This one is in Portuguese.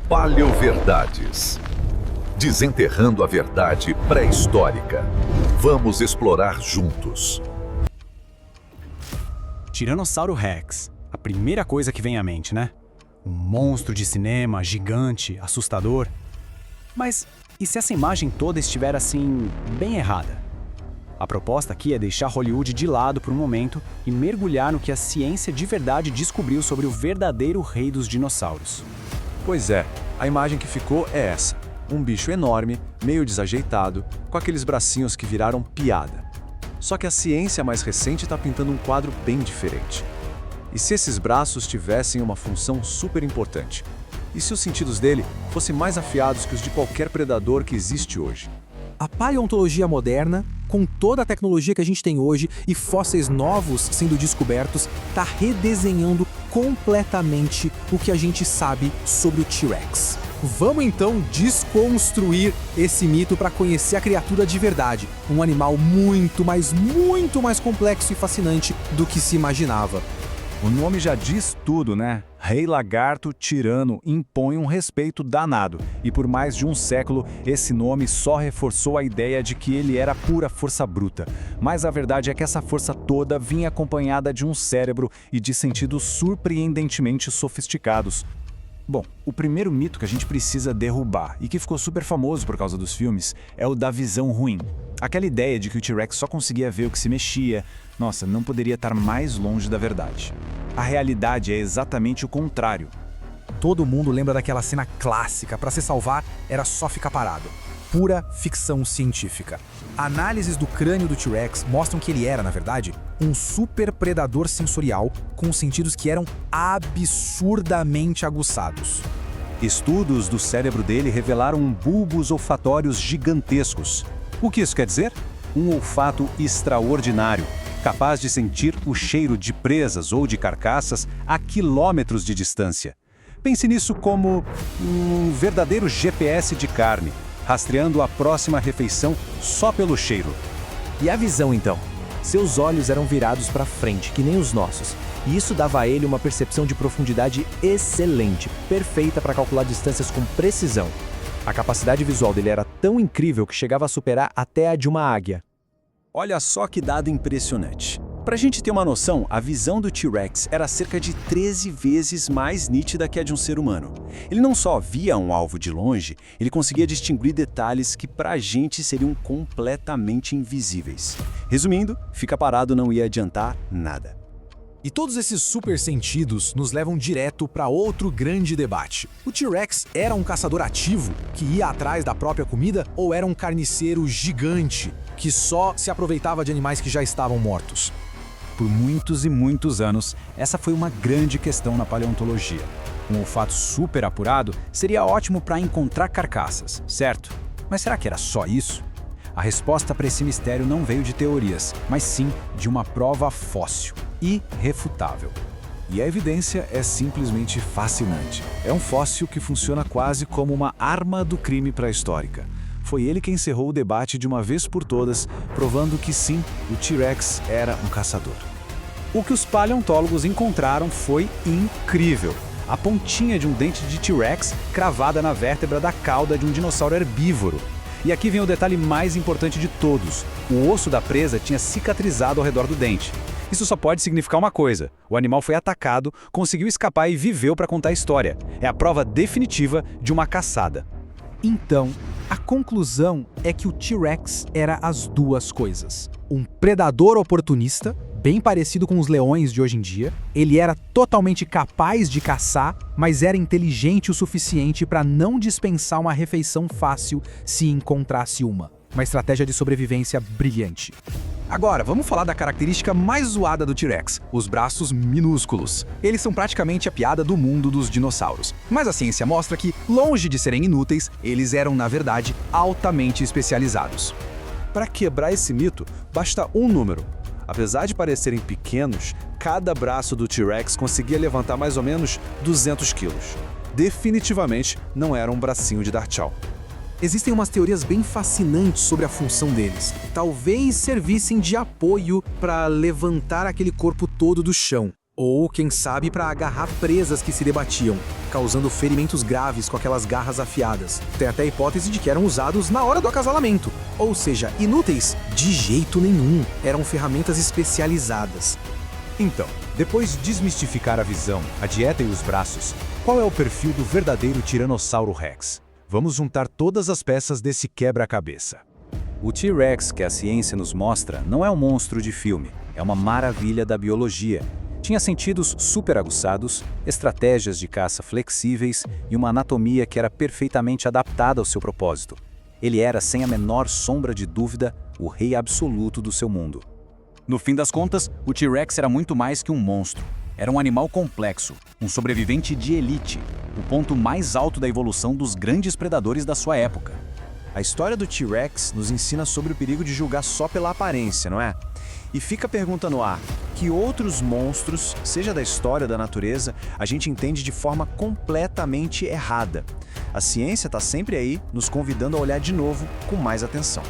Paleoverdades. Desenterrando a verdade pré-histórica. Vamos explorar juntos. Tiranossauro Rex. A primeira coisa que vem à mente, né? Um monstro de cinema, gigante, assustador. Mas e se essa imagem toda estiver assim, bem errada? A proposta aqui é deixar Hollywood de lado por um momento e mergulhar no que a ciência de verdade descobriu sobre o verdadeiro rei dos dinossauros. Pois é, a imagem que ficou é essa. Um bicho enorme, meio desajeitado, com aqueles bracinhos que viraram piada. Só que a ciência mais recente está pintando um quadro bem diferente. E se esses braços tivessem uma função super importante? E se os sentidos dele fossem mais afiados que os de qualquer predador que existe hoje? A paleontologia moderna, com toda a tecnologia que a gente tem hoje e fósseis novos sendo descobertos, está redesenhando completamente o que a gente sabe sobre o T-Rex. Vamos então desconstruir esse mito para conhecer a criatura de verdade, um animal muito mais complexo e fascinante do que se imaginava. O nome já diz tudo, né? Rei Lagarto Tirano impõe um respeito danado, e por mais de um século esse nome só reforçou a ideia de que ele era pura força bruta. Mas a verdade é que essa força toda vinha acompanhada de um cérebro e de sentidos surpreendentemente sofisticados. Bom, o primeiro mito que a gente precisa derrubar, e que ficou super famoso por causa dos filmes, é o da visão ruim. Aquela ideia de que o T-Rex só conseguia ver o que se mexia, nossa, não poderia estar mais longe da verdade. A realidade é exatamente o contrário. Todo mundo lembra daquela cena clássica, para se salvar era só ficar parado. Pura ficção científica. Análises do crânio do T-Rex mostram que ele era, na verdade, um super predador sensorial com sentidos que eram absurdamente aguçados. Estudos do cérebro dele revelaram bulbos olfatórios gigantescos. O que isso quer dizer? Um olfato extraordinário, capaz de sentir o cheiro de presas ou de carcaças a quilômetros de distância. Pense nisso como um verdadeiro GPS de carne, rastreando a próxima refeição só pelo cheiro. E a visão, então? Seus olhos eram virados para frente, que nem os nossos, e isso dava a ele uma percepção de profundidade excelente, perfeita para calcular distâncias com precisão. A capacidade visual dele era tão incrível que chegava a superar até a de uma águia. Olha só que dado impressionante. Pra gente ter uma noção, a visão do T-Rex era cerca de 13 vezes mais nítida que a de um ser humano. Ele não só via um alvo de longe, ele conseguia distinguir detalhes que pra gente seriam completamente invisíveis. Resumindo, ficar parado não ia adiantar nada. E todos esses super sentidos nos levam direto para outro grande debate. O T-Rex era um caçador ativo, que ia atrás da própria comida, ou era um carniceiro gigante, que só se aproveitava de animais que já estavam mortos? Por muitos e muitos anos, essa foi uma grande questão na paleontologia. Um olfato super apurado seria ótimo para encontrar carcaças, certo? Mas será que era só isso? A resposta para esse mistério não veio de teorias, mas sim de uma prova fóssil, irrefutável. E a evidência é simplesmente fascinante. É um fóssil que funciona quase como uma arma do crime pré-histórica. Foi ele quem encerrou o debate de uma vez por todas, provando que sim, o T-Rex era um caçador. O que os paleontólogos encontraram foi incrível. A pontinha de um dente de T-Rex cravada na vértebra da cauda de um dinossauro herbívoro. E aqui vem o detalhe mais importante de todos. O osso da presa tinha cicatrizado ao redor do dente. Isso só pode significar uma coisa: o animal foi atacado, conseguiu escapar e viveu para contar a história. É a prova definitiva de uma caçada. Então, a conclusão é que o T-Rex era as duas coisas. Um predador oportunista, bem parecido com os leões de hoje em dia. Ele era totalmente capaz de caçar, mas era inteligente o suficiente para não dispensar uma refeição fácil se encontrasse uma. Uma estratégia de sobrevivência brilhante. Agora, vamos falar da característica mais zoada do T-Rex, os braços minúsculos. Eles são praticamente a piada do mundo dos dinossauros. Mas a ciência mostra que, longe de serem inúteis, eles eram, na verdade, altamente especializados. Para quebrar esse mito, basta um número. Apesar de parecerem pequenos, cada braço do T-Rex conseguia levantar mais ou menos 200 quilos. Definitivamente não era um bracinho de dar tchau. Existem umas teorias bem fascinantes sobre a função deles. Talvez servissem de apoio para levantar aquele corpo todo do chão. Ou, quem sabe, para agarrar presas que se debatiam, causando ferimentos graves com aquelas garras afiadas. Tem até a hipótese de que eram usados na hora do acasalamento. Ou seja, inúteis? De jeito nenhum. Eram ferramentas especializadas. Então, depois de desmistificar a visão, a dieta e os braços, qual é o perfil do verdadeiro Tiranossauro Rex? Vamos juntar todas as peças desse quebra-cabeça. O T-Rex que a ciência nos mostra não é um monstro de filme, é uma maravilha da biologia. Tinha sentidos super aguçados, estratégias de caça flexíveis e uma anatomia que era perfeitamente adaptada ao seu propósito. Ele era, sem a menor sombra de dúvida, o rei absoluto do seu mundo. No fim das contas, o T-Rex era muito mais que um monstro. Era um animal complexo, um sobrevivente de elite, o ponto mais alto da evolução dos grandes predadores da sua época. A história do T-Rex nos ensina sobre o perigo de julgar só pela aparência, não é? E fica a pergunta no ar: que outros monstros, seja da história ou da natureza, a gente entende de forma completamente errada? A ciência está sempre aí, nos convidando a olhar de novo com mais atenção.